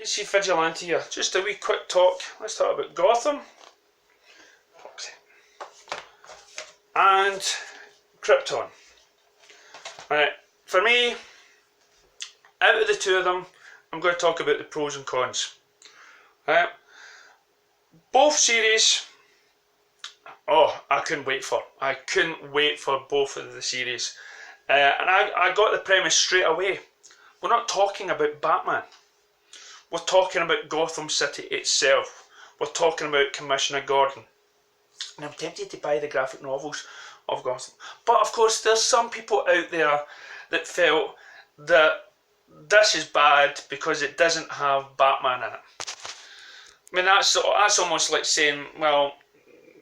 DC Vigilante here. Just a wee quick talk. Let's talk about Gotham and Krypton. Right, for me, out of the two of them, I'm going to talk about the pros and cons. Right, both series. Oh, I couldn't wait for both of the series, and I got the premise straight away. We're not talking about Batman. We're talking about Gotham City itself. We're talking about Commissioner Gordon. And I'm tempted to buy the graphic novels of Gotham. But of course, there's some people out there that felt that this is bad because it doesn't have Batman in it. I mean, that's almost like saying, well,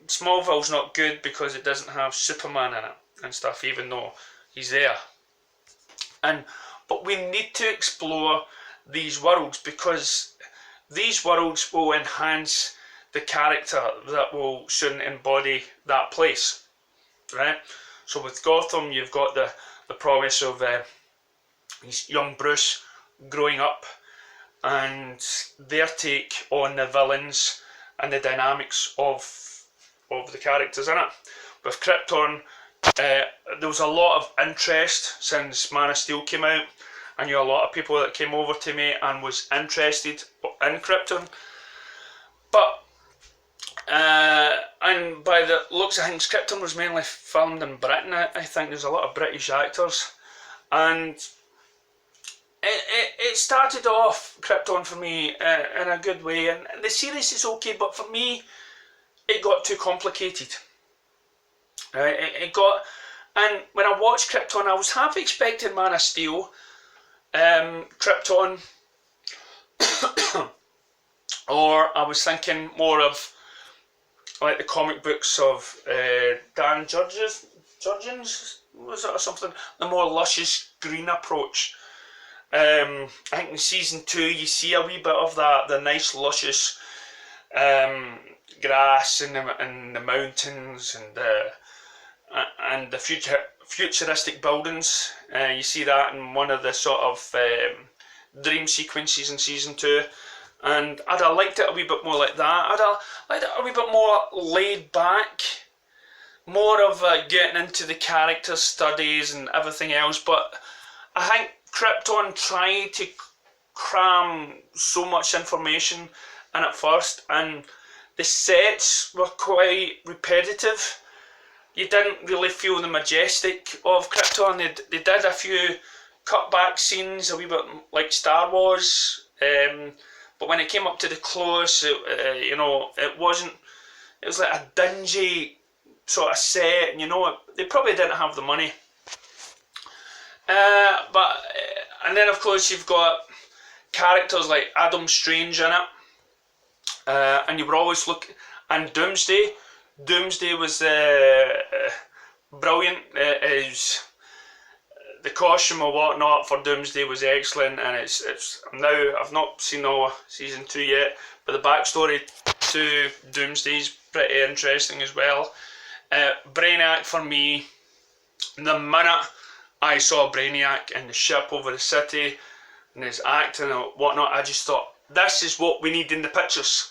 Smallville's not good because it doesn't have Superman in it and stuff, even though he's there. But we need to explore these worlds because these worlds will enhance the character that will soon embody that place, right? So with Gotham, you've got the promise of young Bruce growing up and their take on the villains and the dynamics of the characters in it. With Krypton, there was a lot of interest since Man of Steel came out. I knew a lot of people that came over to me and was interested in Krypton. But, and by the looks of things, Krypton was mainly filmed in Britain. I think there's a lot of British actors. And it started off, Krypton, for me in a good way. And the series is okay, but for me, it got too complicated. And when I watched Krypton, I was half expecting Man of Steel, Krypton, or I was thinking more of like the comic books of Dan Jurgens, was it, or something, the more luscious green approach. I think in season 2 you see a wee bit of that, the nice luscious grass in the mountains and the futuristic buildings. You see that in one of the sort of dream sequences in season 2, and I'd have liked it a wee bit more like that. I'd have liked it a wee bit more laid back, more of getting into the character studies and everything else. But I think Krypton tried to cram so much information in at first, and the sets were quite repetitive. You didn't really feel the majestic of Krypton. They did a few cutback scenes, a wee bit like Star Wars, but when it came up to the close, it wasn't. It was like a dingy sort of set, and they probably didn't have the money. And then of course you've got characters like Adam Strange in it, and you were always looking, and Doomsday. Doomsday was brilliant. The costume or whatnot for Doomsday was excellent, and it's now, I've not seen all season 2 yet, but the backstory to Doomsday is pretty interesting as well. Brainiac, for me, the minute I saw Brainiac in the ship over the city and his acting and whatnot, I just thought, this is what we need in the pictures.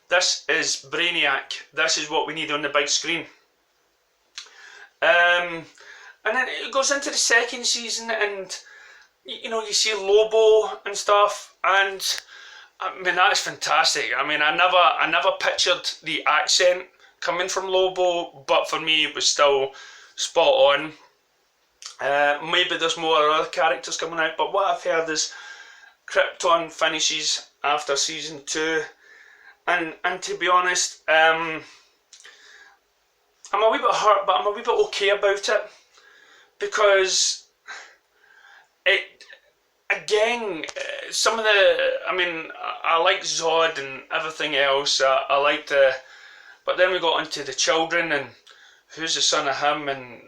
This is Brainiac. This is what we need on the big screen. And then it goes into the second season, and you see Lobo and stuff, and I mean that's fantastic. I mean I never pictured the accent coming from Lobo, but for me it was still spot on. Maybe there's more other characters coming out, but what I've heard is Krypton finishes after season 2. And to be honest, I'm a wee bit hurt, but I'm a wee bit okay about it, because it, again, some of the, I mean, I like Zod and everything else, I like but then we got into the children, and who's the son of him, and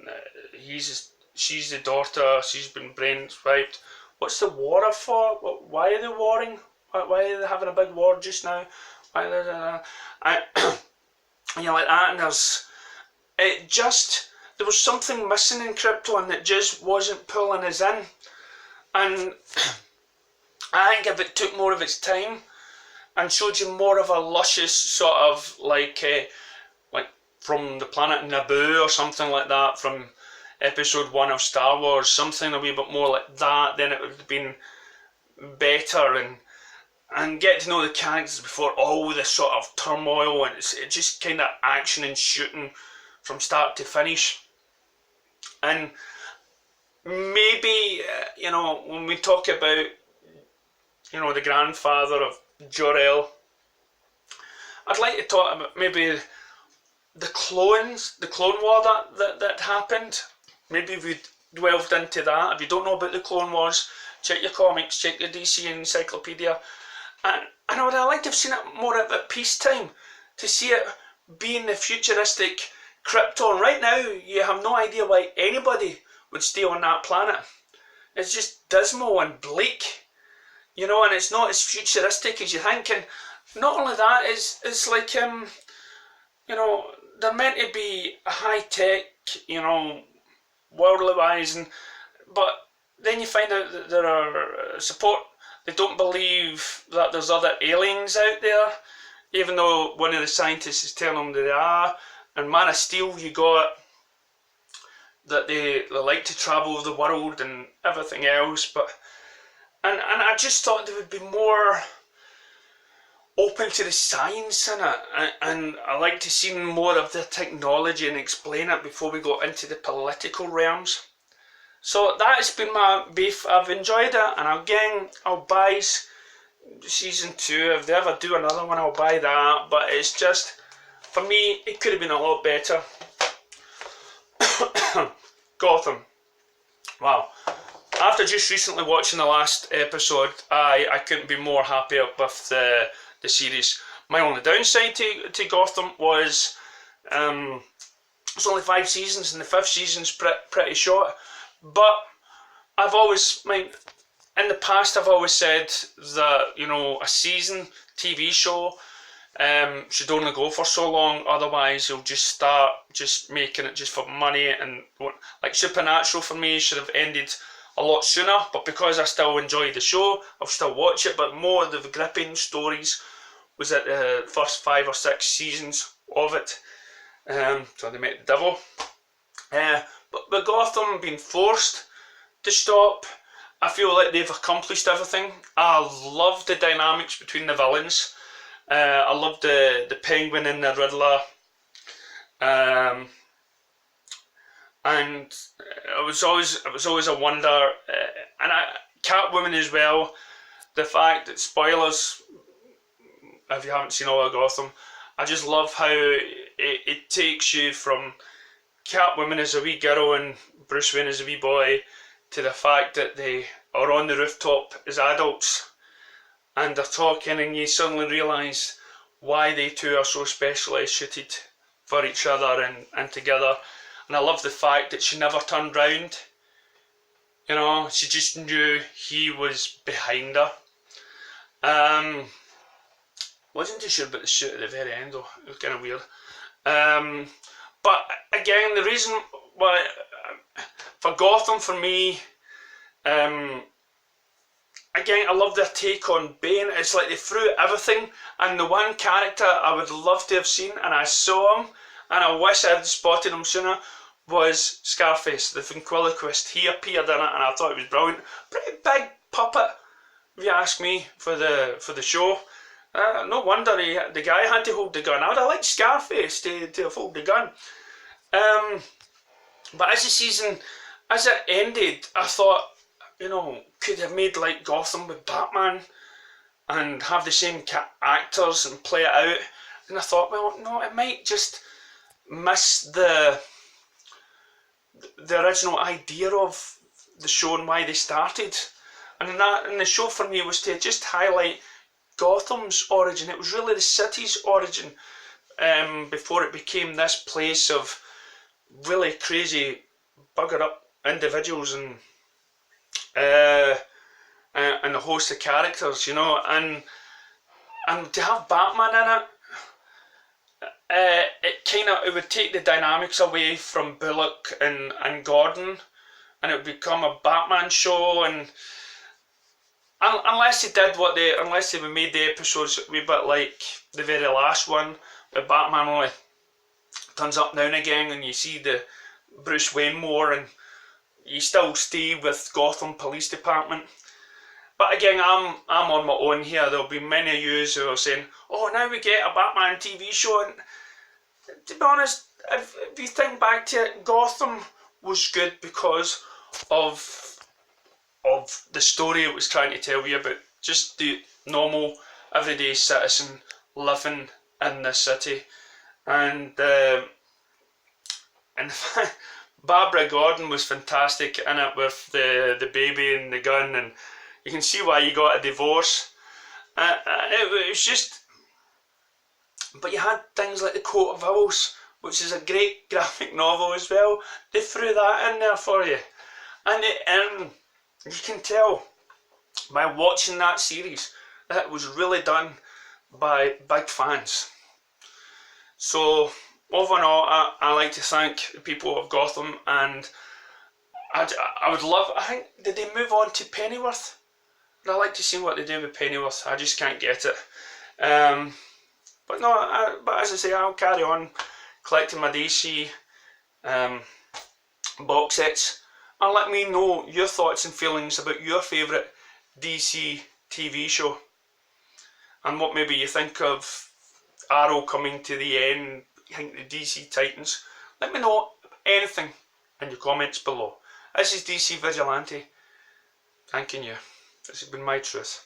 she's the daughter, she's been brain wiped. What's the war for? Why are they warring? Why are they having a big war just now? Like that, and there was something missing in Krypton that just wasn't pulling us in, and I think if it took more of its time, and showed you more of a luscious sort of like from the planet Naboo or something like that, from episode 1 of Star Wars, something a wee bit more like that, then it would have been better, and get to know the characters before all this sort of turmoil, and it's just kind of action and shooting from start to finish. And maybe, when we talk about, the grandfather of Jor-El, I'd like to talk about maybe the Clone War that happened. Maybe we delved into that. If you don't know about the Clone Wars, check your comics, check your DC encyclopedia. And I would have liked to have seen it more at peacetime, to see it being the futuristic Krypton. Right now, you have no idea why anybody would stay on that planet. It's just dismal and bleak, and it's not as futuristic as you think. And not only that, it's like, they're meant to be high tech, worldly wise, but then you find out that there are they don't believe that there's other aliens out there, even though one of the scientists is telling them that they are. And Man of Steel, you got that they like to travel the world and everything else, and I just thought they would be more open to the science in it, and I like to see more of the technology and explain it before we go into the political realms. So that has been my beef. I've enjoyed it, and again, I'll buy season 2. If they ever do another one, I'll buy that, but it's just, for me, it could have been a lot better. Gotham. Wow. After just recently watching the last episode, I couldn't be more happier with the series. My only downside to Gotham was it's only 5 seasons, and the 5th season's pretty short. But I've always, in the past, I've always said that a season TV show should only go for so long, otherwise you'll just start just making it just for money. And like Supernatural for me should have ended a lot sooner, but because I still enjoy the show, I'll still watch it. But more of the gripping stories was at the first 5 or 6 seasons of it. So they met the devil. But Gotham being forced to stop, I feel like they've accomplished everything. I love the dynamics between the villains. I love the Penguin and the Riddler. And it was always a wonder, and Catwoman as well. The fact that, spoilers, if you haven't seen all of Gotham, I just love how it takes you from Catwoman as a wee girl and Bruce Wayne as a wee boy to the fact that they are on the rooftop as adults and they're talking, and you suddenly realise why they two are so specially suited for each other and together. And I love the fact that she never turned round. She just knew he was behind her. Wasn't too sure about the suit at the very end though. It was kind of weird. But again, the reason why for Gotham, for me, again, I love their take on Bane. It's like they threw everything, and the one character I would love to have seen, and I saw him, and I wish I had spotted him sooner, was Scarface, the ventriloquist. He appeared in it, and I thought it was brilliant. Pretty big puppet, if you ask me, for the show. No wonder the guy had to hold the gun. I would have liked Scarface to hold the gun. But as it ended, I thought, could have made like Gotham with Batman and have the same actors and play it out. And I thought, well, no, it might just miss the original idea of the show and why they started. And the show for me was to just highlight Gotham's origin. It was really the city's origin before it became this place of really crazy, buggered up individuals and a host of characters, and to have Batman in it, it would take the dynamics away from Bullock and Gordon, and it would become a Batman show. And unless they did unless they made the episodes a wee bit like the very last one, where Batman only turns up now and again, and you see the Bruce Wayne more, and you still stay with Gotham Police Department. But again, I'm on my own here. There'll be many of you who are saying, "Oh, now we get a Batman TV show." And to be honest, if you think back to it, Gotham was good because of the story it was trying to tell you about just the normal everyday citizen living in the city. And Barbara Gordon was fantastic in it with the baby and the gun, and you can see why he got a divorce. It was just, but you had things like The Coat of Owls, which is a great graphic novel as well. They threw that in there for you, and you can tell by watching that series that it was really done by big fans. So overall, I like to thank the people of Gotham, and I would love, I think, did they move on to Pennyworth? I'd like to see what they do with Pennyworth. I just can't get it. But no, but as I say, I'll carry on collecting my DC box sets, and let me know your thoughts and feelings about your favourite DC TV show, and what maybe you think of Arrow coming to the end, you think the DC Titans. Let me know anything in your comments below. This is DC Vigilante, thanking you. This has been my truth.